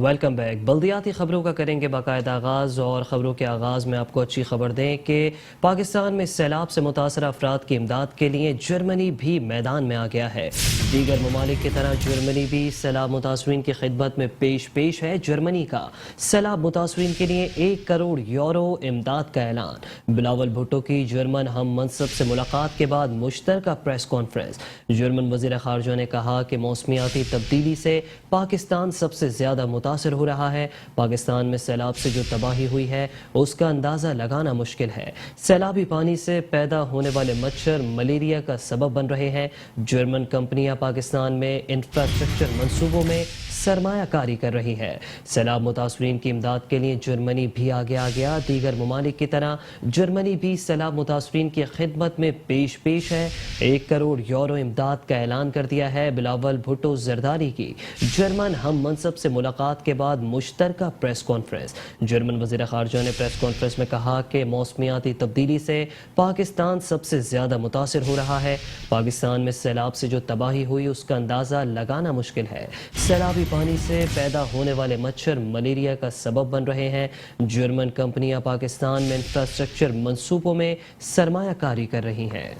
Welcome back. بلدیاتی خبروں کا کریں گے باقاعدہ آغاز، اور خبروں کے آغاز میں آپ کو اچھی خبر دیں کہ پاکستان میں سیلاب سے متاثرہ افراد کی امداد کے لیے جرمنی بھی میدان میں آ گیا ہے۔ دیگر ممالک کی طرح جرمنی بھی سیلاب متاثرین کی خدمت میں پیش ہے۔ جرمنی کا سیلاب متاثرین کے لیے 1 کروڑ یورو امداد کا اعلان۔ بلاول بھٹو کی جرمن ہم منصب سے ملاقات کے بعد مشترکہ پریس کانفرنس۔ جرمن وزیر خارجہ نے کہا کہ موسمیاتی تبدیلی سے پاکستان سب سے زیادہ متاثر ہو رہا ہے۔ پاکستان میں سیلاب سے جو تباہی ہوئی ہے اس کا اندازہ لگانا مشکل ہے۔ سیلابی پانی سے پیدا ہونے والے مچھر ملیریا کا سبب بن رہے ہیں۔ جرمن کمپنیاں پاکستان میں انفراسٹرکچر منصوبوں میں سرمایہ کاری کر رہی ہے۔ سیلاب متاثرین کی امداد کے لیے جرمنی بھی آگے آ گیا۔ دیگر ممالک کی طرح جرمنی بھی سیلاب متاثرین کی خدمت میں پیش ہے۔ 1 کروڑ یورو امداد کا اعلان کر دیا ہے۔ بلاول بھٹو زرداری کی جرمن ہم منصب سے ملاقات کے بعد مشترکہ پریس کانفرنس۔ جرمن وزیر خارجہ نے پریس کانفرنس میں کہا کہ موسمیاتی تبدیلی سے پاکستان سب سے زیادہ متاثر ہو رہا ہے۔ پاکستان میں سیلاب سے جو تباہی ہوئی اس کا اندازہ لگانا مشکل ہے۔ سیلابی پانی سے پیدا ہونے والے مچھر ملیریا کا سبب بن رہے ہیں۔ جرمن کمپنیاں پاکستان میں انفراسٹرکچر منصوبوں میں سرمایہ کاری کر رہی ہیں۔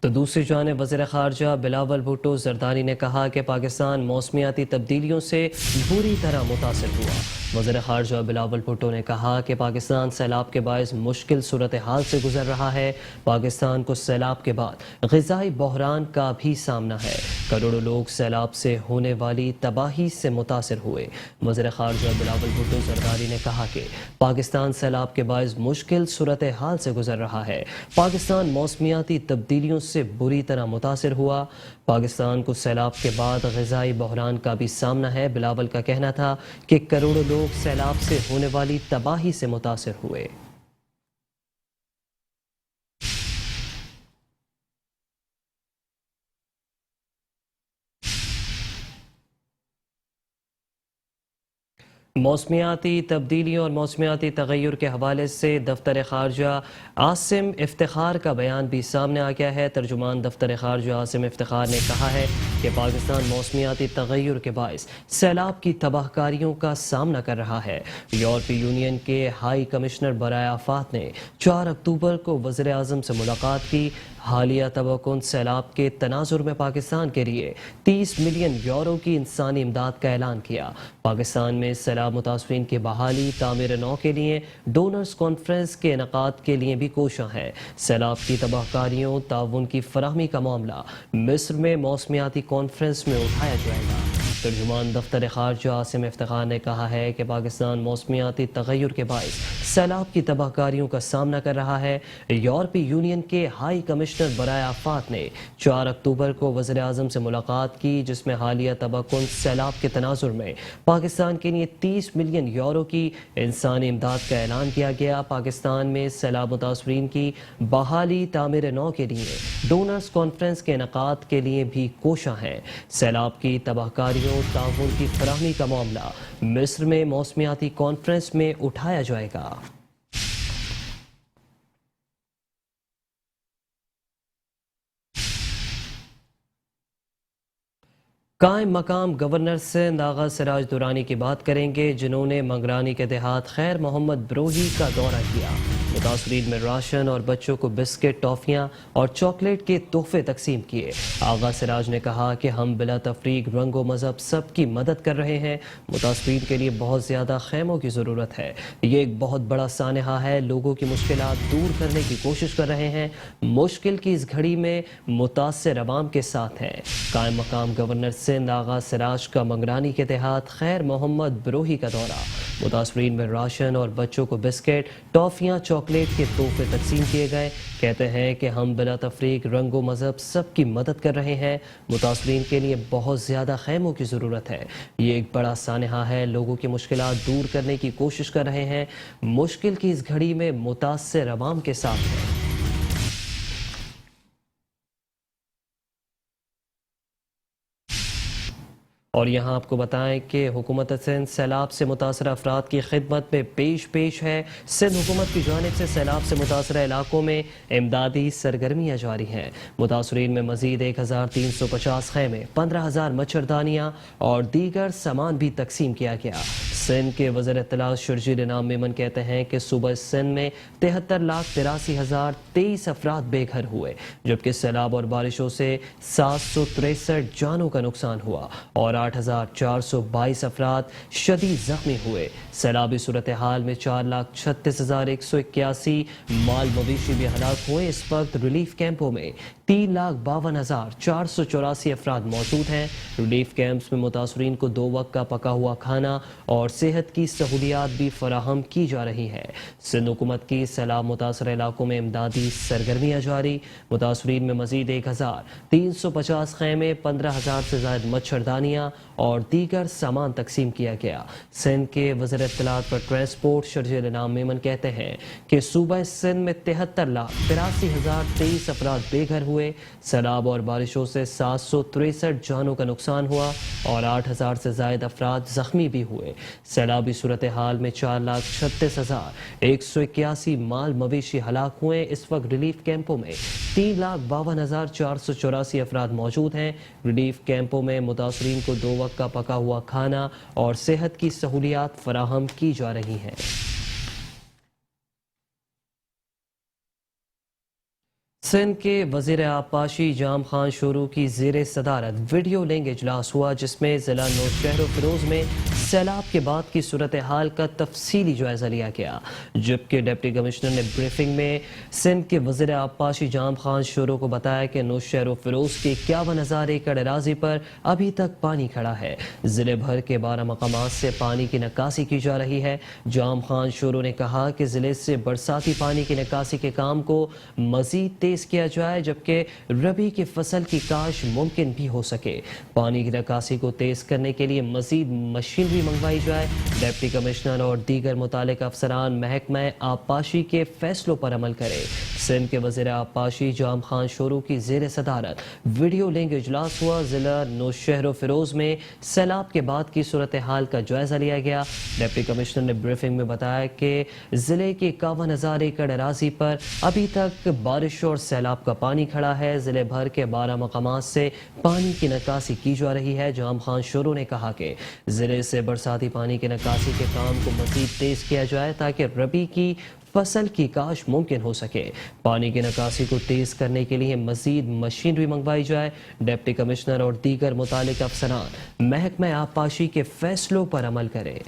تو دوسری جانب وزیر خارجہ بلاول بھٹو زرداری نے کہا کہ پاکستان موسمیاتی تبدیلیوں سے بری طرح متاثر ہوا۔ وزیر خارجہ بلاول بھٹو نے کہا کہ پاکستان سیلاب کے باعث مشکل صورتحال سے گزر رہا ہے۔ پاکستان کو سیلاب کے بعد غذائی بحران کا بھی سامنا ہے۔ کروڑوں لوگ سیلاب سے ہونے والی تباہی سے متاثر ہوئے۔ وزیر خارجہ بلاول بھٹو زرداری نے کہا کہ پاکستان سیلاب کے باعث مشکل صورتحال سے گزر رہا ہے۔ پاکستان موسمیاتی تبدیلیوں سے بری طرح متاثر ہوا۔ پاکستان کو سیلاب کے بعد غذائی بحران کا بھی سامنا ہے۔ بلاول کا کہنا تھا کہ کروڑوں لوگ سیلاب سے ہونے والی تباہی سے متاثر ہوئے۔ موسمیاتی تبدیلیوں اور موسمیاتی تغیر کے حوالے سے دفتر خارجہ عاصم افتخار کا بیان بھی سامنے آ گیا ہے۔ ترجمان دفتر خارجہ عاصم افتخار نے کہا ہے کہ پاکستان موسمیاتی تغیر کے باعث سیلاب کی تباہ کاریوں کا سامنا کر رہا ہے۔ یورپی یونین کے ہائی کمشنر برائے آفات نے 4 اکتوبر کو وزیر اعظم سے ملاقات کی۔ حالیہ تباہ کن سیلاب کے تناظر میں پاکستان کے لیے 30 ملین یورو کی انسانی امداد کا اعلان کیا۔ پاکستان میں سیلاب متاثرین کی بحالی تعمیر نو کے لیے ڈونرز کانفرنس کے انعقاد کے لیے بھی کوشاں ہے۔ سیلاب کی تباہ کاریوں تعاون کی فراہمی کا معاملہ مصر میں موسمیاتی کانفرنس میں اٹھایا جائے گا۔ ترجمان دفتر خارجہ عاصم افتخار نے کہا ہے کہ پاکستان موسمیاتی تغیر کے باعث سیلاب کی تباہ کاریوں کا سامنا کر رہا ہے۔ یورپی یونین کے ہائی کمشنر برائے آفات نے 4 اکتوبر کو وزیر اعظم سے ملاقات کی، جس میں حالیہ تباہ کن سیلاب کے تناظر میں پاکستان کے لیے 30 ملین یورو کی انسانی امداد کا اعلان کیا گیا۔ پاکستان میں سیلاب متاثرین کی بحالی تعمیر نو کے لیے ڈونرز کانفرنس کے انعقاد کے لیے بھی کوشاں ہیں۔ سیلاب کی تباہ کاریوں تعاون کی فراہمی کا معاملہ مصر میں موسمیاتی کانفرنس میں اٹھایا جائے گا۔ قائم مقام گورنر سندھ آغا سراج درانی کی بات کریں گے، جنہوں نے منگرانی کے دیہات خیر محمد بروہی کا دورہ کیا۔ متاثرین میں راشن اور بچوں کو بسکٹ، ٹافیاں اور چاکلیٹ کے تحفے تقسیم کیے۔ آغا سراج نے کہا کہ ہم بلا تفریق رنگ و مذہب سب کی مدد کر رہے ہیں۔ متاثرین کے لیے بہت زیادہ خیموں کی ضرورت ہے۔ یہ ایک بہت بڑا سانحہ ہے۔ لوگوں کی مشکلات دور کرنے کی کوشش کر رہے ہیں۔ مشکل کی اس گھڑی میں متاثر عوام کے ساتھ ہیں۔ قائم مقام گورنر سندھ آغا سراج کا منگرانی کے دیہات خیر محمد بروہی کا دورہ۔ متاثرین میں راشن اور بچوں کو بسکٹ، ٹافیاں، چاکلیٹ کے تحفے تقسیم کیے گئے۔ کہتے ہیں کہ ہم بلا تفریق رنگ و مذہب سب کی مدد کر رہے ہیں۔ متاثرین کے لیے بہت زیادہ خیموں کی ضرورت ہے۔ یہ ایک بڑا سانحہ ہے۔ لوگوں کی مشکلات دور کرنے کی کوشش کر رہے ہیں۔ مشکل کی اس گھڑی میں متاثر عوام کے ساتھ ہیں۔ اور یہاں آپ کو بتائیں کہ حکومت سندھ سیلاب سے متاثرہ افراد کی خدمت میں پیش ہے۔ سندھ حکومت کی جانب سے سیلاب سے متاثرہ علاقوں میں امدادی سرگرمیاں جاری ہیں۔ متاثرین میں مزید 1350 خیمے، 15000 مچھردانیاں اور دیگر سامان بھی تقسیم کیا گیا۔ سندھ کے وزیر اطلاع شرجیل انعام میمن کہتے ہیں کہ صوبہ سندھ میں 73,83,023 افراد بے گھر ہوئے، جبکہ سیلاب اور بارشوں سے 763 جانوں کا نقصان ہوا اور 8,422 افراد شدید زخمی ہوئے۔ سیلابی صورتحال میں 4,36,181 مال مویشی بھی ہلاک ہوئے۔ اس وقت ریلیف کیمپوں میں 3,52,484 افراد موجود ہیں۔ ریلیف کیمپس میں متاثرین کو 2 وقت کا پکا ہوا کھانا اور صحت کی سہولیات بھی فراہم کی جا رہی ہیں۔ سندھ حکومت کی سیلاب متاثرہ علاقوں میں امدادی سرگرمیاں جاری۔ متاثرین میں مزید 1,350 خیمے، 15,000 سے زائد مچھردانیاں اور دیگر سامان تقسیم کیا گیا۔ سندھ کے وزیر اطلاعات پر ٹرانسپورٹ شرجیل انعام میمن کہتے ہیں کہ صوبہ سندھ میں 73,83,023 افراد بے گھر ہوئے۔ سیلاب اور بارشوں سے 763 جانوں کا نقصان ہوا اور 8,000 سے زائد افراد زخمی بھی ہوئے۔ سیلابی صورتحال میں 4,36,181 مال مویشی ہلاک ہوئے۔ اس وقت ریلیف کیمپوں میں 3,52,484 افراد موجود ہیں۔ ریلیف کیمپوں میں متاثرین کو 2 وقت کا پکا ہوا کھانا اور صحت کی سہولیات فراہم کی جا رہی ہیں۔ سندھ کے وزیر آبپاشی جام خان شورو کی زیر صدارت ویڈیو لنک اجلاس ہوا، جس میں ضلع نوشہر و فیروز میں سیلاب کے بعد کی صورتحال کا تفصیلی جائزہ لیا گیا، جبکہ ڈپٹی کمشنر نے بریفنگ میں سندھ کے وزیر آبپاشی جام خان شورو کو بتایا کہ نوشہر و فیروز کی 51,000 ایکڑ اراضی پر ابھی تک پانی کھڑا ہے۔ ضلع بھر کے 12 مقامات سے پانی کی نکاسی کی جا رہی ہے۔ جام خان شورو نے کہا کہ ضلع سے برساتی پانی کی نکاسی کے کام کو مزید تیز کیا جائے، جبکہ ربی کی فصل کی کاشت ممکن بھی ہو سکے۔ پانی کی نکاسی کو تیز کرنے کے لیے مزید مشینری منگوائی جائے۔ ڈپٹی کمشنر اور دیگر متعلقہ افسران محکمہ آبپاشی کے فیصلوں پر عمل کرے۔ سندھ کے وزیر آبپاشی جام خان شورو کی زیر صدارت ویڈیو لنک اجلاس ہوا۔ ضلع نوشہر و فیروز میں سیلاب کے بعد کی صورتحال کا جائزہ لیا گیا۔ ڈپٹی کمشنر نے بریفنگ میں بتایا کہ ضلع کی 51,000 ایکڑ اراضی پر ابھی تک بارش اور سیلاب کا پانی کھڑا ہے۔ ضلع بھر کے 12 مقامات سے پانی کی نکاسی کی جا رہی ہے۔ جام خان شورو نے کہا کہ ضلع سے برساتی پانی کی نکاسی کے کام کو مزید تیز کیا جائے تاکہ ربی کی فصل کی کاشت ممکن ہو سکے۔ پانی کی نکاسی کو تیز کرنے کے لیے مزید مشینری منگوائی جائے۔ ڈپٹی کمشنر اور دیگر متعلقہ افسران محکمہ آبپاشی کے فیصلوں پر عمل کریں۔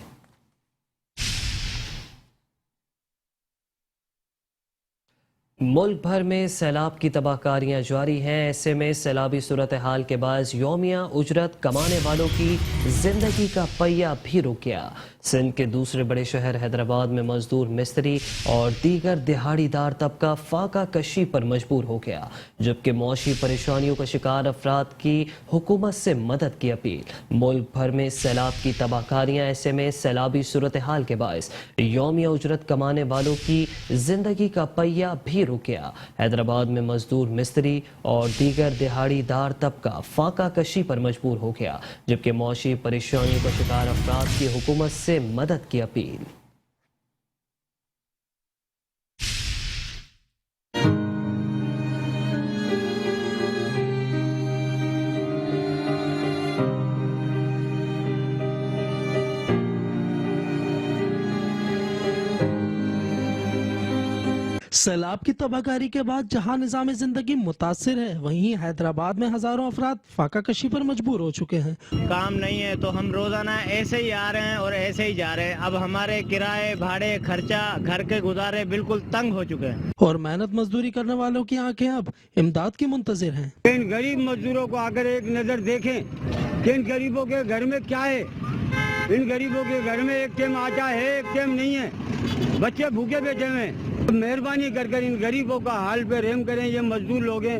ملک بھر میں سیلاب کی تباہ کاریاں جاری ہیں۔ ایسے میں سیلابی صورتحال کے باعث یومیہ اجرت کمانے والوں کی زندگی کا پہیہ بھی رک گیا۔ سندھ کے دوسرے بڑے شہر حیدرآباد میں مزدور، مستری اور دیگر دہاڑی دار طبقہ فاقہ کشی پر مجبور ہو گیا، جبکہ معاشی پریشانیوں کا شکار افراد کی حکومت سے مدد کی اپیل۔ ملک بھر میں سیلاب کی تباہ کاریاں، ایسے میں سیلابی صورتحال کے باعث یومیہ اجرت کمانے والوں کی زندگی کا پہیہ بھی رک گیا۔ حیدرآباد میں مزدور، مستری اور دیگر دہاڑی دار طبقہ فاقہ کشی پر مجبور ہو گیا، جبکہ معاشی پریشانیوں کا شکار افراد کی حکومت سے مدد کی اپیل۔ سیلاب کی تباہ کاری کے بعد جہاں نظام زندگی متاثر ہے، وہیں حیدرآباد میں ہزاروں افراد فاقہ کشی پر مجبور ہو چکے ہیں۔ کام نہیں ہے تو ہم روزانہ ایسے ہی آ رہے ہیں اور ایسے ہی جا رہے ہیں۔ اب ہمارے کرائے، بھاڑے، خرچہ، گھر کے گزارے بالکل تنگ ہو چکے ہیں، اور محنت مزدوری کرنے والوں کی آنکھیں اب امداد کی منتظر ہیں۔ ان غریب مزدوروں کو اگر ایک نظر دیکھیں کہ ان غریبوں کے گھر میں کیا ہے۔ ان غریبوں کے گھر میں ایک ٹائم آٹا ہے، ایک ٹائم نہیں ہے، بچے بھوکے بیٹھے ہوئے ہیں۔ مہربانی کر ان غریبوں کا حال پہ رحم کریں۔ یہ مزدور لوگ ہیں،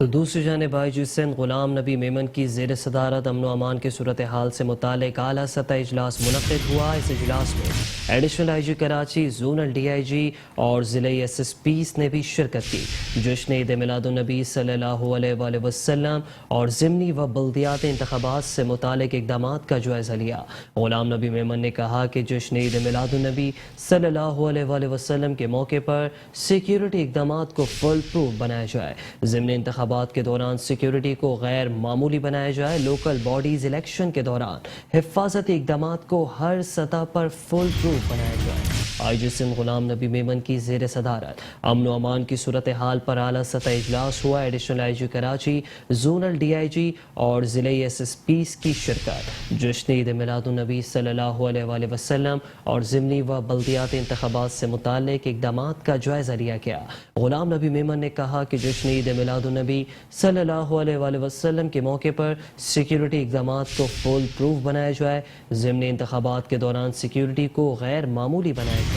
تو دوسری جانب آئی جی سندھ غلام نبی میمن کی زیر صدارت امن و امان کی صورتحال سے متعلق اعلیٰ سطح اجلاس منعقد ہوا۔ اس اجلاس میں additional I G Karachi, zonal D I G اور ضلعی ایس ایس پیز نے بھی شرکت کی۔ جشن عید میلاد النبی صلی اللہ علیہ وآلہ وسلم اور ضمنی و بلدیاتی انتخابات سے متعلق اقدامات کا جائزہ لیا۔ غلام نبی میمن نے کہا کہ جشن عید میلاد النبی صلی اللہ علیہ وآلہ وسلم کے موقع پر سیکیورٹی اقدامات کو فل پروف بنایا جائے، ضمنی انتخابات کے دوران سیکیورٹی کو غیر معمولی بنایا جائے، لوکل باڈیز الیکشن کے دوران حفاظتی اقدامات کو ہر سطح پر فل پروف بنایا جائے۔ آئی جی سندھ غلام نبی میمن کی زیر صدارت امن و امان کی صورتحال پر اعلیٰ سطح اجلاس ہوا۔ Additional I G Karachi, zonal D I G اور ضلعی ایس ایس پیز کی شرکت۔ جشن عید میلاد النبی صلی اللہ علیہ وآلہ وسلم اور ضمنی و بلدیاتی انتخابات سے متعلق اقدامات کا جائزہ لیا گیا۔ غلام نبی میمن نے کہا کہ جشن عید میلاد النبی صلی اللہ علیہ وآلہ وسلم کے موقع پر سیکیورٹی اقدامات کو فل پروف بنایا جائے، ضمنی انتخابات کے دوران سیکیورٹی کو غیر معمولی بنایا جائے۔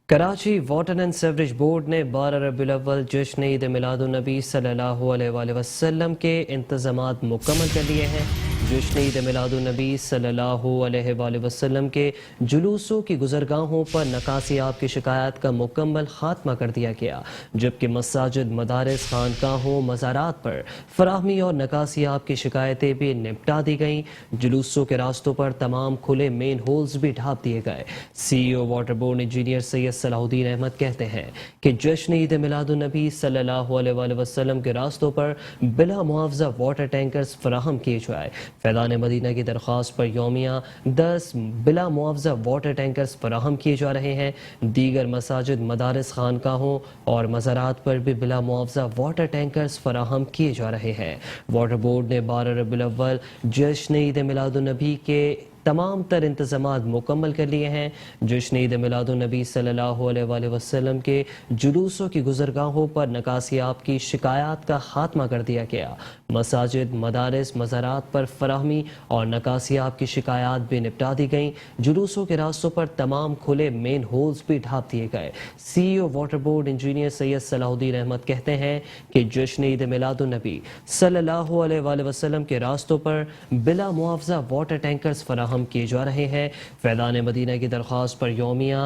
Karachi water and sewerage board نے 12 ربیع الاول جشن عید میلاد النبی صلی اللہ علیہ وآلہ وسلم کے انتظامات مکمل کر لیے ہیں۔ جشن عید میلاد النبی صلی اللہ علیہ وآلہ وسلم کے جلوسوں کی گزرگاہوں پر نکاسی آب کی شکایات کا مکمل خاتمہ کر دیا گیا، جبکہ مساجد، مدارس، خانقاہوں، مزارات پر فراہمی اور نکاسی آب کی شکایتیں بھی نپٹا دی گئیں۔ جلوسوں کے راستوں پر تمام کھلے مین ہولز بھی ڈھانپ دیے گئے۔ سی ای او واٹر بورڈ انجینئر سید صلاح الدین احمد کہتے ہیں کہ جشن عید میلاد النبی صلی اللہ علیہ وآلہ وسلم کے راستوں پر بلا معاوضہ واٹر ٹینکرز فراہم کیے جائے۔ فیضان مدینہ کی درخواست پر یومیہ 10 بلا معاوضہ واٹر ٹینکرز فراہم کیے جا رہے ہیں۔ دیگر مساجد، مدارس، خانقاہوں اور مزارات پر بھی بلا معاوضہ واٹر ٹینکرز فراہم کیے جا رہے ہیں۔ واٹر بورڈ نے 12 ربیع الاول جشن عید میلاد النبی کے تمام تر انتظامات مکمل کر لیے ہیں۔ جشن عید میلاد النبی صلی اللہ علیہ وآلہ وسلم کے جلوسوں کی گزرگاہوں پر نکاسی آب کی شکایات کا خاتمہ کر دیا گیا۔ مساجد، مدارس، مزارات پر فراہمی اور نکاسی آب کی شکایات بھی نپٹا دی گئیں۔ جلوسوں کے راستوں پر تمام کھلے مین ہولز بھی ڈھانپ دیے گئے۔ سی ای او واٹر بورڈ انجینئر سید صلاح الدین احمد کہتے ہیں کہ جشن عید میلاد النبی صلی اللہ علیہ وآلہ وسلم کے راستوں پر بلا معاوضہ واٹر ٹینکرز فراہم کیے جا رہے ہیں۔ فیضان مدینہ کی درخواست پر یومیہ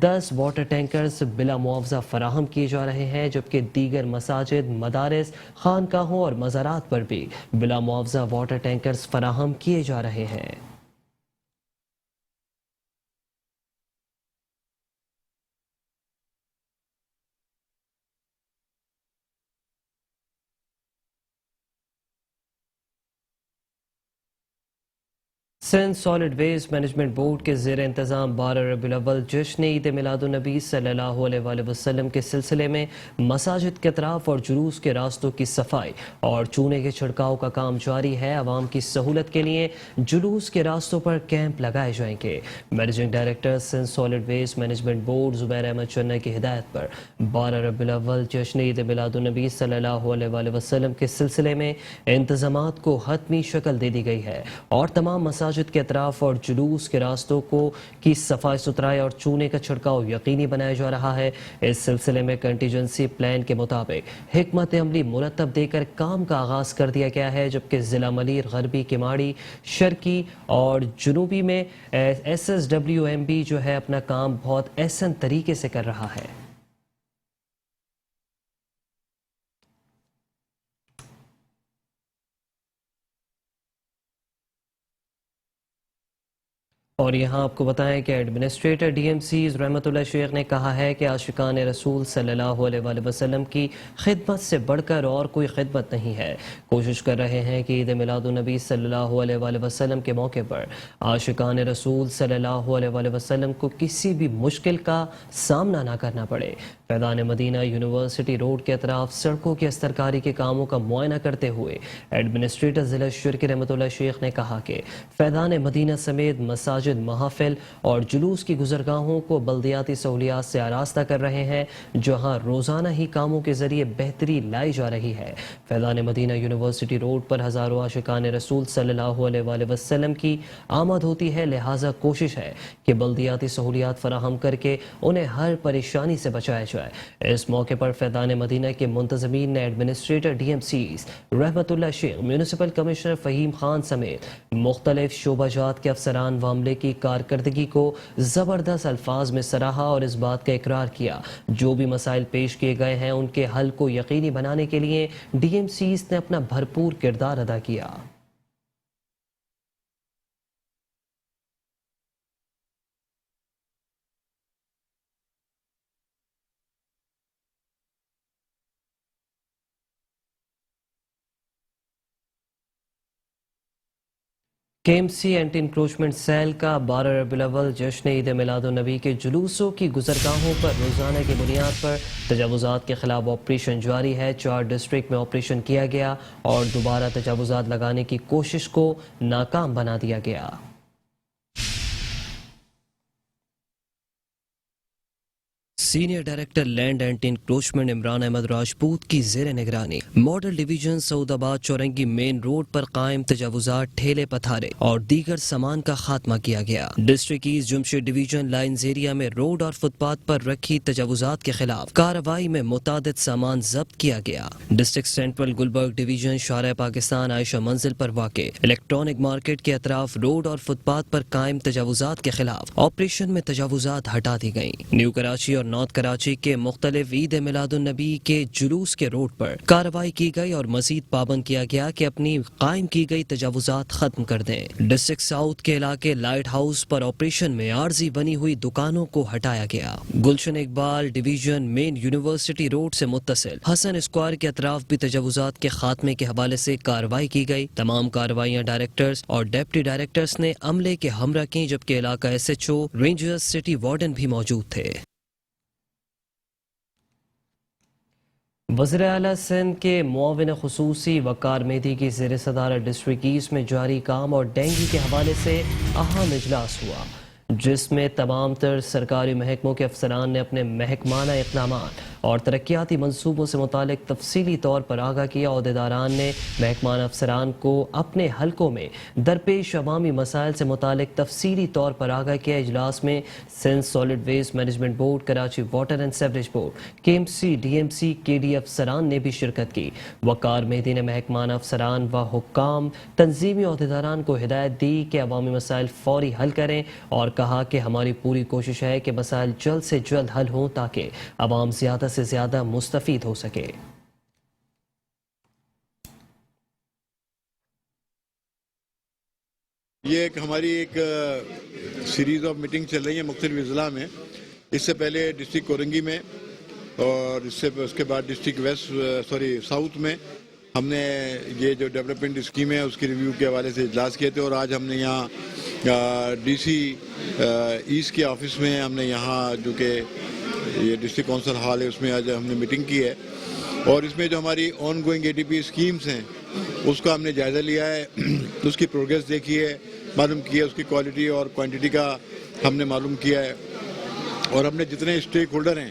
10 واٹر ٹینکرز بلا معاوضہ فراہم کیے جا رہے ہیں، جبکہ دیگر مساجد، مدارس، خانقاہوں اور مزارات پر بھی بلا معاوضہ واٹر ٹینکرز فراہم کیے جا رہے ہیں۔ Sindh solid waste management board کے زیر انتظام 12 ربیع الاول جشن عید میلاد النبی صلی اللہ علیہ وآلہ وسلم کے سلسلے میں مساجد کے اطراف اور جلوس کے راستوں کی صفائی اور چونے کے چھڑکاؤ کا کام جاری ہے۔ عوام کی سہولت کے لیے جلوس کے راستوں پر کیمپ لگائے جائیں گے۔ Managing director Sindh solid waste management board Zubair Ahmed Channa کی ہدایت پر 12 ربیع الاول جشن عید میلاد النبی صلی اللہ علیہ وآلہ وسلم کے سلسلے میں انتظامات کو حتمی شکل دے دی گئی ہے اور تمام مساجد کے اطراف اور جلوس کے راستوں کی صفائی ستھرائی اور چونے کا چھڑکاؤ یقینی بنایا جا رہا ہے۔ اس سلسلے میں کنٹیجنسی پلان کے مطابق حکمت عملی مرتب دے کر کام کا آغاز کر دیا گیا ہے، جبکہ ضلع ملیر، غربی، کماڑی، شرقی اور جنوبی میں S S W M B جو ہے اپنا کام بہت احسن طریقے سے کر رہا ہے۔ اور یہاں آپ کو بتائیں کہ ایڈمنسٹریٹر ڈی ایم سیز رحمت اللہ شیخ نے کہا ہے کہ عاشقان رسول صلی اللہ علیہ وآلہ وسلم کی خدمت سے بڑھ کر اور کوئی خدمت نہیں ہے۔ کوشش کر رہے ہیں کہ عید میلاد النبی صلی اللہ علیہ وآلہ وسلم کے موقع پر عاشقان رسول صلی اللہ علیہ وآلہ وسلم کو کسی بھی مشکل کا سامنا نہ کرنا پڑے۔ فیضان مدینہ یونیورسٹی روڈ کے اطراف سڑکوں کی استرکاری کے کاموں کا معائنہ کرتے ہوئے ایڈمنسٹریٹر ضلع شرکی رحمت اللہ شیخ نے کہا کہ فیضان مدینہ سمیت مساجد، مساجد, محافل اور جلوس کی گزرگاہوں کو بلدیاتی سہولیات سے آراستہ کر رہے ہیں, جہاں روزانہ ہی کاموں کے ذریعے بہتری لائی جا رہی ہے. فیضان مدینہ یونیورسٹی روڈ پر ہزاروں عاشقان رسول صلی اللہ علیہ وآلہ وسلم کی آمد ہوتی ہے, لہٰذا کوشش ہے کہ بلدیاتی سہولیات فراہم کر کے انہیں ہر پریشانی سے بچایا جائے. اس موقع پر فیضان مدینہ کے منتظمین نے ایڈمنسٹریٹر ڈی ایم سیز رحمت اللہ شیخ, میونسپل کمشنر فہیم خان سمیت مختلف شعبہ جات کے افسران و عملے کی کارکردگی کو زبردست الفاظ میں سراہا اور اس بات کا اقرار کیا جو بھی مسائل پیش کیے گئے ہیں ان کے حل کو یقینی بنانے کے لیے ڈی ایم سیز نے اپنا بھرپور کردار ادا کیا. K M C anti encroachment cell کا 12 ربیع الاول جشن عید میلاد النبی کے جلوسوں کی گزرگاہوں پر روزانہ کی بنیاد پر تجاوزات کے خلاف آپریشن جاری ہے. 4 ڈسٹرکٹ میں آپریشن کیا گیا اور دوبارہ تجاوزات لگانے کی کوشش کو ناکام بنا دیا گیا. Senior director land anti encroachment Imran Ahmed Rajput کی زیر نگرانی ماڈل ڈویژن سعود آباد چورنگی مین روڈ پر قائم تجاوزات, ٹھیلے پتھارے اور دیگر سامان کا خاتمہ کیا گیا. District east Jamshed division lines area میں روڈ اور فٹ پاتھ پر رکھی تجاوزات کے خلاف کارروائی میں متعدد سامان ضبط کیا گیا. ڈسٹرکٹ سینٹرل گلبرگ ڈویژن شارع پاکستان عائشہ منزل پر واقع الیکٹرانک مارکیٹ کے اطراف روڈ اور فٹ پاتھ پر قائم تجاوزات کے خلاف آپریشن میں تجاوزات ہٹا دی گئیں. نیو کراچی اور نارتھ کراچی کے مختلف عید میلاد النبی کے جلوس کے روڈ پر کارروائی کی گئی اور مزید پابند کیا گیا کہ اپنی قائم کی گئی تجاوزات ختم کر دیں. ڈسٹرکٹ ساؤتھ کے علاقے لائٹ ہاؤس پر آپریشن میں عارضی بنی ہوئی دکانوں کو ہٹایا گیا. گلشن اقبال ڈویژن مین یونیورسٹی روڈ سے متصل حسن اسکوائر کے اطراف بھی تجاوزات کے خاتمے کے حوالے سے کارروائی کی گئی. تمام کارروائیاں ڈائریکٹرز اور ڈپٹی ڈائریکٹرز نے عملے کے ہمراہ کیں, جبکہ علاقہ S H O, rangers, city warden بھی موجود تھے. وزیر اعلیٰ سندھ کے معاون خصوصی وقار مہدی کی زیر صدارت ڈسٹرکٹ ایسٹ میں جاری کام اور ڈینگی کے حوالے سے اہم اجلاس ہوا, جس میں تمام تر سرکاری محکموں کے افسران نے اپنے محکمانہ اقدامات اور ترقیاتی منصوبوں سے متعلق تفصیلی طور پر آگاہ کیا. عہدیداران نے محکمانہ افسران کو اپنے حلقوں میں درپیش عوامی مسائل سے متعلق تفصیلی طور پر آگاہ کیا. اجلاس میں Sindh solid waste management board, Karachi water and sewerage board, K M C, D M C, K D افسران نے بھی شرکت کی. وقار مہدی نے محکمانہ افسران و حکام, تنظیمی عہدیداران کو ہدایت دی کہ عوامی مسائل فوری حل کریں اور کہا کہ ہماری پوری کوشش ہے کہ مسائل جلد سے جلد حل ہوں تاکہ عوام زیادہ سے زیادہ مستفید ہو سکے. یہ ہماری ایک سیریز آف میٹنگ چل رہی ہے مختلف اضلاع میں. اس سے پہلے ڈسٹرکٹ کورنگی میں اور اس کے بعد ڈسٹرکٹ ساؤتھ میں ہم نے یہ جو ڈیولپمنٹ اسکیم ہے اس کی ریویو کے حوالے سے اجلاس کیے تھے. اور آج ہم نے یہاں ڈی سی ایسٹ کے آفس میں ہم نے یہاں جو کہ یہ ڈسٹرکٹ کونسل ہال ہے اس میں آج ہم نے میٹنگ کی ہے. اور اس میں جو ہماری ongoing A D P schemes ہیں اس کا ہم نے جائزہ لیا ہے, اس کی پروگریس دیکھی ہے, معلوم کی ہے, اس کی کوالٹی اور کوانٹٹی کا ہم نے معلوم کیا ہے. اور ہم نے جتنے اسٹیک ہولڈر ہیں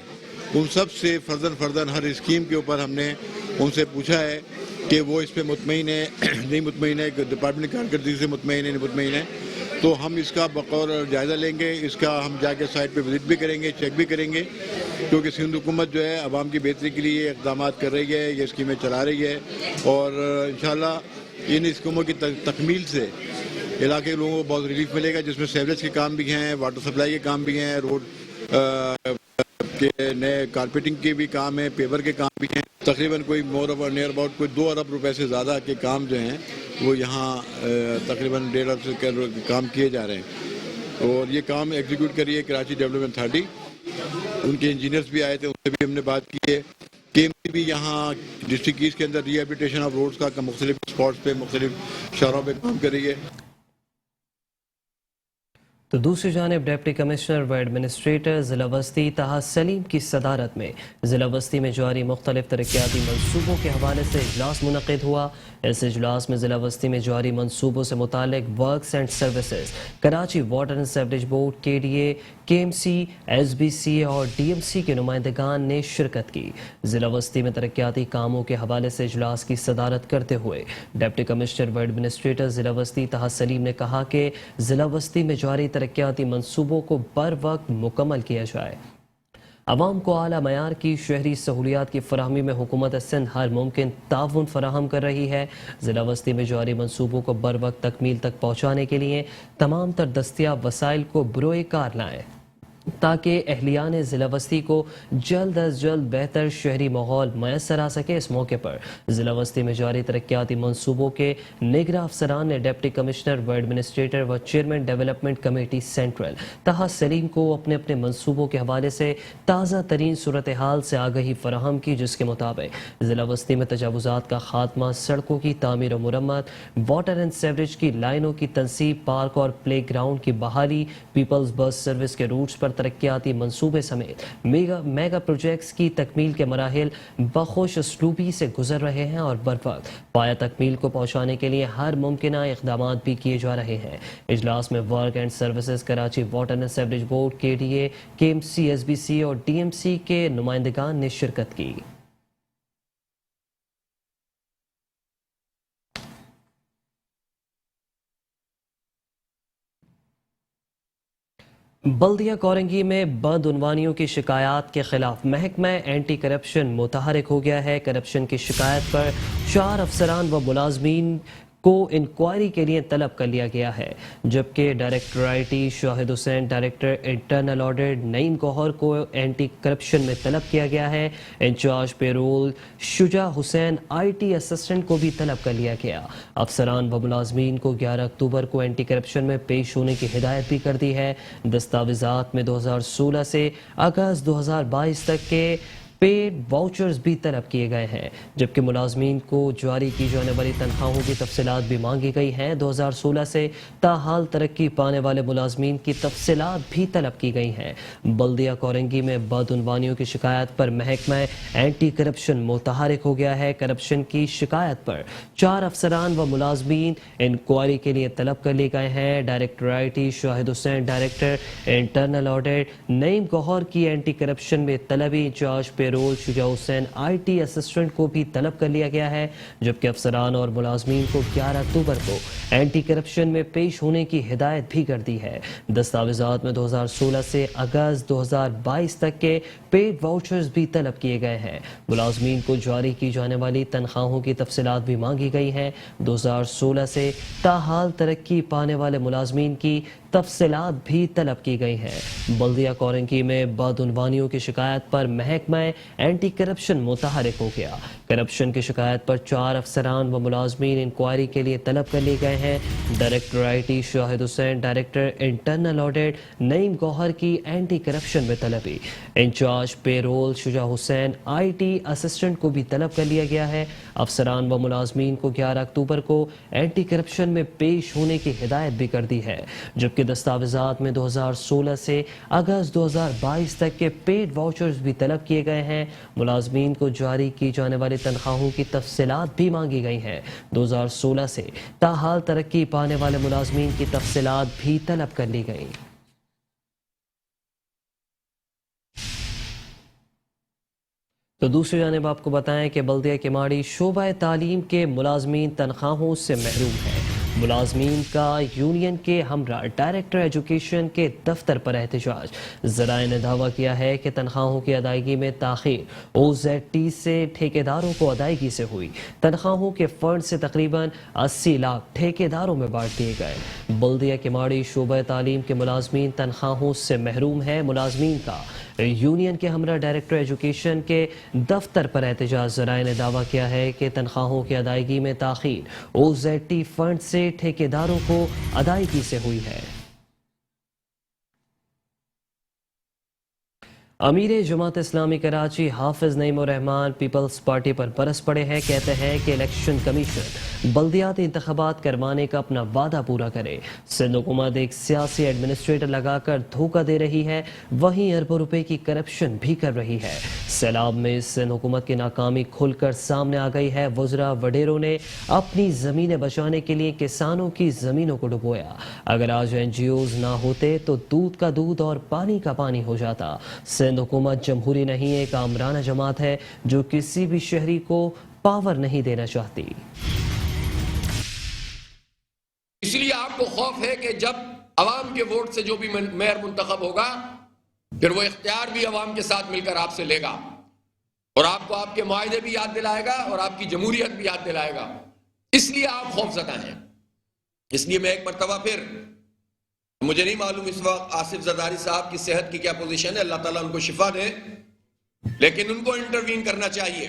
ان سب سے فرداً ہر اسکیم کے اوپر ہم نے ان سے پوچھا ہے کہ وہ اس پہ مطمئن ہے نہیں مطمئن ہے, ڈپارٹمنٹ کی کارکردگی سے مطمئن ہے نہیں مطمئن ہے. تو ہم اس کا بقور جائزہ لیں گے, اس کا ہم جا کے سائٹ پہ وزٹ بھی کریں گے, چیک بھی کریں گے, کیونکہ سندھ حکومت جو ہے عوام کی بہتری کے لیے یہ اقدامات کر رہی ہے, یہ اسکیمیں چلا رہی ہے. اور انشاءاللہ ان اسکیموں کی تکمیل سے علاقے کے لوگوں کو بہت ریلیف ملے گا, جس میں سیوریج کے کام بھی ہیں, واٹر سپلائی کے کام بھی ہیں, روڈ کے نئے کارپیٹنگ کے بھی کام ہیں, پیور کے کام بھی ہیں. تقریباً کوئی نیئر اباؤٹ کوئی 2 ارب روپے سے زیادہ کے کام جو ہیں وہ یہاں تقریباً 1.5 ارب سے کام کیے جا رہے ہیں. اور یہ کام ایگزیکیوٹ کری ہے کراچی ڈیولپمنٹ اتھارٹی. ان کے انجینئرز بھی آئے تھے, ان سے بھی ہم نے بات کی ہے. کے ایم سی بھی یہاں ڈسٹرکٹ ایسٹ کے اندر ری ہیبلیٹیشن آف روڈز کا مختلف اسپاٹس پہ مختلف شہروں پہ کام کر رہی ہے. تو دوسری جانب ڈپٹی کمشنر و ایڈمنسٹریٹر ضلع وسطی طاہر سلیم کی صدارت میں ضلع وسطی میں جاری مختلف ترقیاتی منصوبوں کے حوالے سے اجلاس منعقد ہوا۔ اس اجلاس میں ضلع وسطی میں جاری منصوبوں سے متعلق works and services, Karachi water and sewerage board KDA، KMC، SBC اور DMC کے نمائندگان نے شرکت کی۔ ضلع وسطی میں ترقیاتی کاموں کے حوالے سے اجلاس کی صدارت کرتے ہوئے ڈپٹی کمشنر و ایڈمنسٹریٹر ضلع وسطی طاہر سلیم نے کہا کہ ضلع وسطی میں جاری ترقیاتی منصوبوں کو بر وقت مکمل کیا جائے۔ عوام کو اعلیٰ معیار کی شہری سہولیات کی فراہمی میں حکومت سندھ ہر ممکن تعاون فراہم کر رہی ہے۔ ضلع وسطی میں جاری منصوبوں کو بر وقت تکمیل تک پہنچانے کے لیے تمام تر دستیاب وسائل کو بروئے کار لائیں تاکہ اہلیان ضلع وسطی کو جلد از جلد بہتر شہری ماحول میسر آ سکے۔ اس موقع پر ضلع وسطی میں جاری ترقیاتی منصوبوں کے نگراں افسران نے ڈپٹی کمشنر و ایڈمنسٹریٹر و chairman development committee central Tahir Saleem کو اپنے اپنے منصوبوں کے حوالے سے تازہ ترین صورتحال سے آگہی فراہم کی، جس کے مطابق ضلع وسطی میں تجاوزات کا خاتمہ، سڑکوں کی تعمیر و مرمت، واٹر اینڈ سیوریج کی لائنوں کی تنصیب، پارک اور پلے گراؤنڈ کی بحالی، پیپلز بس سروس کے روٹس پر ترقیاتی منصوبے سمیت میگا پروجیکٹس کی تکمیل کے مراحل بخوش اسلوبی سے گزر رہے ہیں اور بروقت پایہ تکمیل کو پہنچانے کے لیے ہر ممکنہ اقدامات بھی کیے جا رہے ہیں۔ اجلاس میں work and services Karachi water and sewerage board KDA، KMC، SBC اور DMC کے نمائندگان نے شرکت کی۔ بلدیہ کورنگی میں بدعنوانیوں کی شکایات کے خلاف محکمہ اینٹی کرپشن متحرک ہو گیا ہے۔ کرپشن کی شکایت پر 4 افسران و ملازمین کو انکوائری کے لیے طلب کر لیا گیا ہے، جبکہ director IT Shahid Hussain, director internal audit Naeem Gohar کو اینٹی کرپشن میں طلب کیا گیا ہے۔ Incharge payroll Shuja Hussain IT assistant کو بھی طلب کر لیا گیا۔ افسران و ملازمین کو 11 اکتوبر کو اینٹی کرپشن میں پیش ہونے کی ہدایت بھی کر دی ہے۔ دستاویزات میں 2016 سے اگست 2022 تک کے پیڈ واؤچرز بھی طلب کیے گئے ہیں، جبکہ ملازمین کو جاری کی جانے والی تنخواہوں کی تفصیلات بھی مانگی گئی ہیں۔ 2016 سے تاحال ترقی پانے والے ملازمین کی تفصیلات بھی طلب کی گئی ہیں۔ بلدیہ کورنگی میں بدعنوانیوں کی شکایت پر محکمہ اینٹی کرپشن متحرک ہو گیا ہے۔ کرپشن کی شکایت پر 4 افسران و ملازمین انکوائری کے لیے طلب کر لیے گئے ہیں۔ Director IT Shahid Hussain, director internal audit Naeem Gohar کی اینٹی کرپشن میں طلبی، incharge payroll Shuja Hussain IT assistant کو بھی طلب کر لیا گیا ہے، جبکہ افسران اور ملازمین کو 11 اکتوبر کو اینٹی کرپشن میں پیش ہونے کی ہدایت بھی کر دی ہے۔ دستاویزات میں 2016 سے اگست 2022 تک کے پیڈ واؤچرز بھی طلب کیے گئے ہیں۔ ملازمین کو جاری کی جانے والی تنخواہوں کی تفصیلات بھی مانگی گئی ہیں۔ 2016 سے تاحال ترقی پانے والے ملازمین کی تفصیلات بھی طلب کی گئی ہیں۔ بلدیہ کورنگی میں بدعنوانیوں کی شکایت پر محکمہ اینٹی کرپشن متحرک ہو گیا۔ کرپشن کی شکایت پر 4 افسران و ملازمین انکوائری کے لیے طلب کر لیے گئے ہیں۔ Director IT Shahid Hussain, director internal audit Naeem Gohar کی اینٹی کرپشن میں طلبی، incharge payroll Shuja Hussain IT assistant کو بھی طلب کر لیا گیا ہے۔ افسران و ملازمین کو 11 اکتوبر کو اینٹی کرپشن میں پیش ہونے کی ہدایت بھی کر دی ہے، جبکہ دستاویزات میں 2016 سے اگست 2022 تک کے پیڈ واؤچرز بھی طلب کیے گئے ہیں۔ ملازمین کو جاری کی جانے والی تنخواہوں کی تفصیلات بھی مانگی گئی ہیں۔ 2016 سے تاحال ترقی پانے والے ملازمین کی تفصیلات بھی طلب کر لی گئیں۔ تو دوسری جانب آپ کو بتائیں کہ بلدیہ کماڑی شعبہ تعلیم کے ملازمین تنخواہوں سے محروم ہیں۔ ملازمین کا یونین کے ہمراہ ڈائریکٹر ایجوکیشن کے دفتر پر احتجاج۔ ذرائع نے دعویٰ کیا ہے کہ تنخواہوں کی ادائیگی میں تاخیر OZT سے ٹھیکیداروں کو ادائیگی سے ہوئی۔ تنخواہوں کے فنڈ سے تقریباً 80 لاکھ ٹھیکیداروں میں بانٹ دیے گئے۔ بلدیہ کماڑی شعبہ تعلیم کے ملازمین تنخواہوں سے محروم ہیں۔ ملازمین کا یونین کے ہمراہ ڈائریکٹر ایجوکیشن کے دفتر پر احتجاج۔ ذرائع نے دعویٰ کیا ہے کہ تنخواہوں کی ادائیگی میں تاخیر OZT فنڈ سے ٹھیکیداروں کو ادائیگی سے ہوئی ہے۔ امیر جماعت اسلامی کراچی حافظ نعیم الرحمان پیپلز پارٹی پر برس پڑے ہیں. کہتے ہیں کہ الیکشن کمیشن بلدیاتی انتخابات کروانے کا اپنا وعدہ پورا کرے. سندھ حکومت ایک سیاسی ایڈمنسٹریٹر لگا کر دھوکہ دے رہی ہے, وہیں اربوں روپے کی کرپشن بھی کر رہی ہے. سیلاب میں سندھ حکومت کی ناکامی کھل کر سامنے آ گئی ہے. وزراء وڈیروں نے اپنی زمینیں بچانے کے لیے کسانوں کی زمینوں کو ڈبویا. اگر آج NGOs نہ ہوتے تو دودھ کا دودھ اور پانی کا پانی ہو جاتا. سندھ حکومت جمہوری نہیں, ایک آمرانہ جماعت ہے جو کسی بھی شہری کو پاور نہیں دینا چاہتی. اس لیے آپ کو خوف ہے کہ جب عوام کے ووٹ سے جو بھی میئر منتخب ہوگا پھر وہ اختیار بھی عوام کے ساتھ مل کر آپ سے لے گا اور آپ کو آپ کے معاہدے بھی یاد دلائے گا اور آپ کی جمہوریت بھی یاد دلائے گا. اس لیے آپ خوف زدہ ہیں. اس لیے میں ایک مرتبہ پھر, مجھے نہیں معلوم اس وقت آصف زرداری صاحب کی صحت کی کیا پوزیشن ہے, اللہ تعالیٰ ان کو شفا دے, لیکن ان کو انٹروین کرنا چاہیے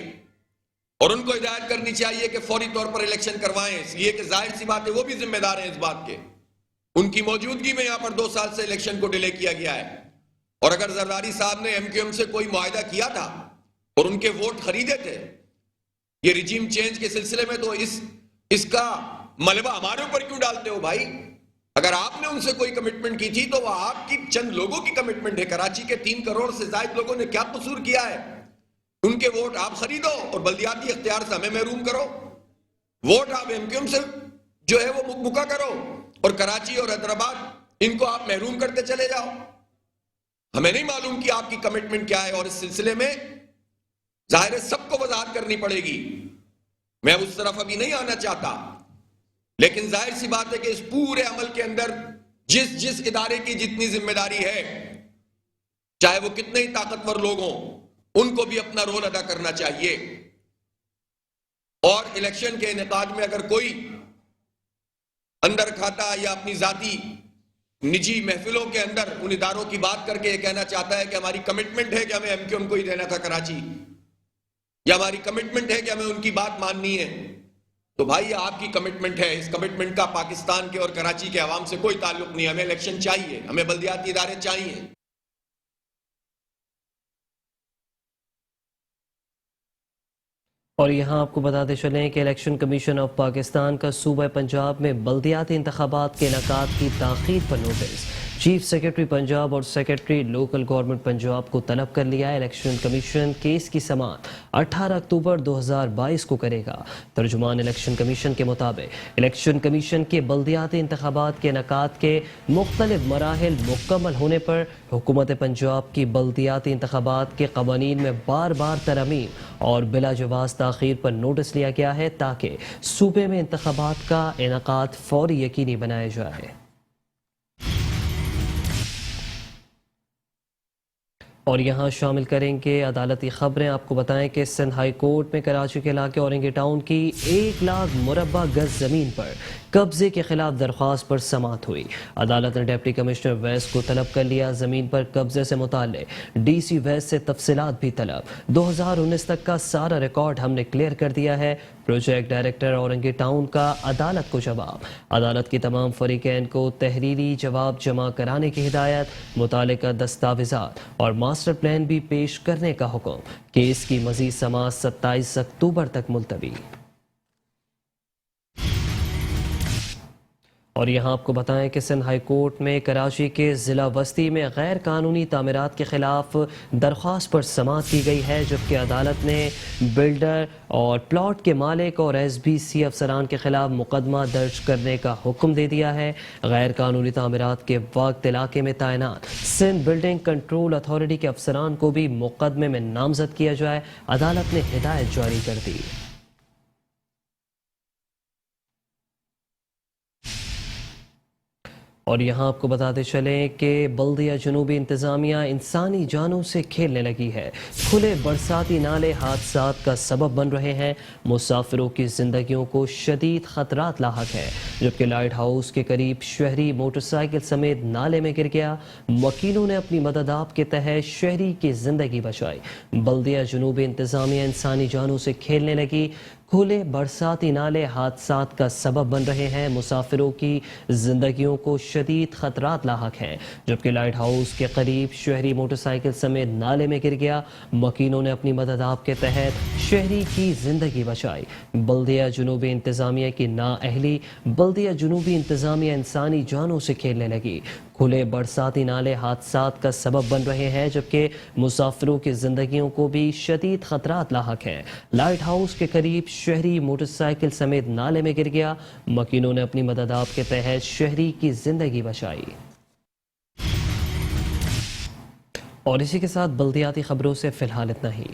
اور ان کو ہدایت کرنی چاہیے کہ فوری طور پر الیکشن کروائیں. اس لیے کہ ظاہر سی بات ہے وہ بھی ذمہ دار ہیں اس بات کے. ان کی موجودگی میں یہاں پر 2 سال سے الیکشن کو ڈیلے کیا گیا ہے. اور اگر زرداری صاحب نے MQM سے کوئی معاہدہ کیا تھا اور ان کے ووٹ خریدے تھے یہ رجیم چینج کے سلسلے میں, تو اس کا ملبہ ہمارے اوپر کیوں ڈالتے ہو بھائی؟ اگر آپ نے ان سے کوئی کمٹمنٹ کی تھی تو وہ آپ کی چند لوگوں کی کمٹمنٹ ہے. کراچی کے 3 کروڑ سے زائد لوگوں نے کیا قصور کیا ہے؟ ان کے ووٹ آپ خریدو اور بلدیاتی اختیار سے ہمیں محروم کرو. ووٹ آپ MQM سے جو ہے وہ مکمکا کرو اور کراچی اور حیدرآباد ان کو آپ محروم کرتے چلے جاؤ. ہمیں نہیں معلوم کہ آپ کی کمٹمنٹ کیا ہے اور اس سلسلے میں ظاہر ہے سب کو وضاحت کرنی پڑے گی. میں اس طرف ابھی نہیں آنا چاہتا, لیکن ظاہر سی بات ہے کہ اس پورے عمل کے اندر جس ادارے کی جتنی ذمہ داری ہے, چاہے وہ کتنے ہی طاقتور لوگ ہوں, ان کو بھی اپنا رول ادا کرنا چاہیے. اور الیکشن کے انعقاد میں اگر کوئی اندر کھاتا یا اپنی ذاتی نجی محفلوں کے اندر ان اداروں کی بات کر کے یہ کہنا چاہتا ہے کہ ہماری کمٹمنٹ ہے کہ ہمیں MQM کو ہی دینا تھا کراچی, یا ہماری کمٹمنٹ ہے کہ ہمیں ان کی بات ماننی ہے, تو بھائی یہ آپ کی کمٹمنٹ ہے. اس کمٹمنٹ کا پاکستان کے اور کراچی کے عوام سے کوئی تعلق نہیں. ہمیں الیکشن چاہیے, ہمیں بلدیاتی ادارے چاہیے. اور یہاں آپ کو بتاتے چلیں کہ الیکشن کمیشن آف پاکستان کا صوبہ پنجاب میں بلدیاتی انتخابات کے انعقاد کی تاخیر پر نوٹس. چیف سیکرٹری پنجاب اور سیکرٹری لوکل گورنمنٹ پنجاب کو طلب کر لیا ہے. الیکشن کمیشن کیس کی سماعت 18 اکتوبر 2022 کو کرے گا. ترجمان الیکشن کمیشن کے مطابق الیکشن کمیشن کے بلدیاتی انتخابات کے انعقاد کے مختلف مراحل مکمل ہونے پر حکومت پنجاب کی بلدیاتی انتخابات کے قوانین میں بار بار ترمیم اور بلا جواز تاخیر پر نوٹس لیا گیا ہے تاکہ صوبے میں انتخابات کا انعقاد فوری یقینی بنایا جائے. اور یہاں شامل کریں گے عدالتی خبریں. آپ کو بتائیں کہ سندھ ہائی کورٹ میں کراچی کے علاقے اورنگی ٹاؤن کی 1 لاکھ مربع گز زمین پر قبضے کے خلاف درخواست پر سماعت ہوئی. عدالت نے ڈپٹی کمشنر ویسٹ کو طلب کر لیا. زمین پر قبضے سے متعلق DC ویسٹ سے تفصیلات بھی طلب. 2019 تک کا سارا ریکارڈ ہم نے کلیئر کر دیا ہے. پروجیکٹ ڈائریکٹر اورنگی ٹاؤن کا عدالت کو جواب. عدالت کی تمام فریقین کو تحریری جواب جمع کرانے کی ہدایت. متعلقہ دستاویزات اور ماسٹر پلان بھی پیش کرنے کا حکم. کیس کی مزید سماعت 27 اکتوبر تک ملتوی. اور یہاں آپ کو بتائیں کہ سندھ ہائی کورٹ میں کراچی کے ضلع وسطی میں غیر قانونی تعمیرات کے خلاف درخواست پر سماعت کی گئی ہے, جبکہ عدالت نے بلڈر اور پلاٹ کے مالک اور SBC افسران کے خلاف مقدمہ درج کرنے کا حکم دے دیا ہے. غیر قانونی تعمیرات کے وقت علاقے میں تعینات سندھ بلڈنگ کنٹرول اتھارٹی کے افسران کو بھی مقدمے میں نامزد کیا جائے. عدالت نے ہدایت جاری کر دی. اور یہاں آپ کو بتاتے چلیں کہ بلدیہ جنوبی انتظامیہ انسانی جانوں سے کھیلنے لگی ہے. کھلے برساتی نالے حادثات کا سبب بن رہے ہیں. مسافروں کی زندگیوں کو شدید خطرات لاحق ہے, جبکہ لائٹ ہاؤس کے قریب شہری موٹر سائیکل سمیت نالے میں گر گیا. وکیلوں نے اپنی مدد آپ کے تحت شہری کی زندگی بچائی. بلدیہ جنوبی انتظامیہ انسانی جانوں سے کھیلنے لگی. کھلے برساتی نالے حادثات کا سبب بن رہے ہیں، مسافروں کی زندگیوں کو شدید خطرات لاحق ہیں، جبکہ لائٹ ہاؤس کے قریب شہری موٹر سائیکل سمیت نالے میں گر گیا۔ مکینوں نے اپنی مدد آپ کے تحت شہری کی زندگی بچائی۔ بلدیہ جنوبی انتظامیہ کی نااہلی، بلدیہ جنوبی انتظامیہ انسانی جانوں سے کھیلنے لگی۔ کھلے برساتی نالے حادثات کا سبب بن رہے ہیں، جبکہ مسافروں کی زندگیوں کو بھی شدید خطرات لاحق ہیں۔ لائٹ ہاؤس کے قریب شہری موٹر سائیکل سمیت نالے میں گر گیا۔ مکینوں نے اپنی مدد آپ کے تحت شہری کی زندگی بچائی۔ اور اسی کے ساتھ بلدیاتی خبروں سے فی الحال اتنا ہی۔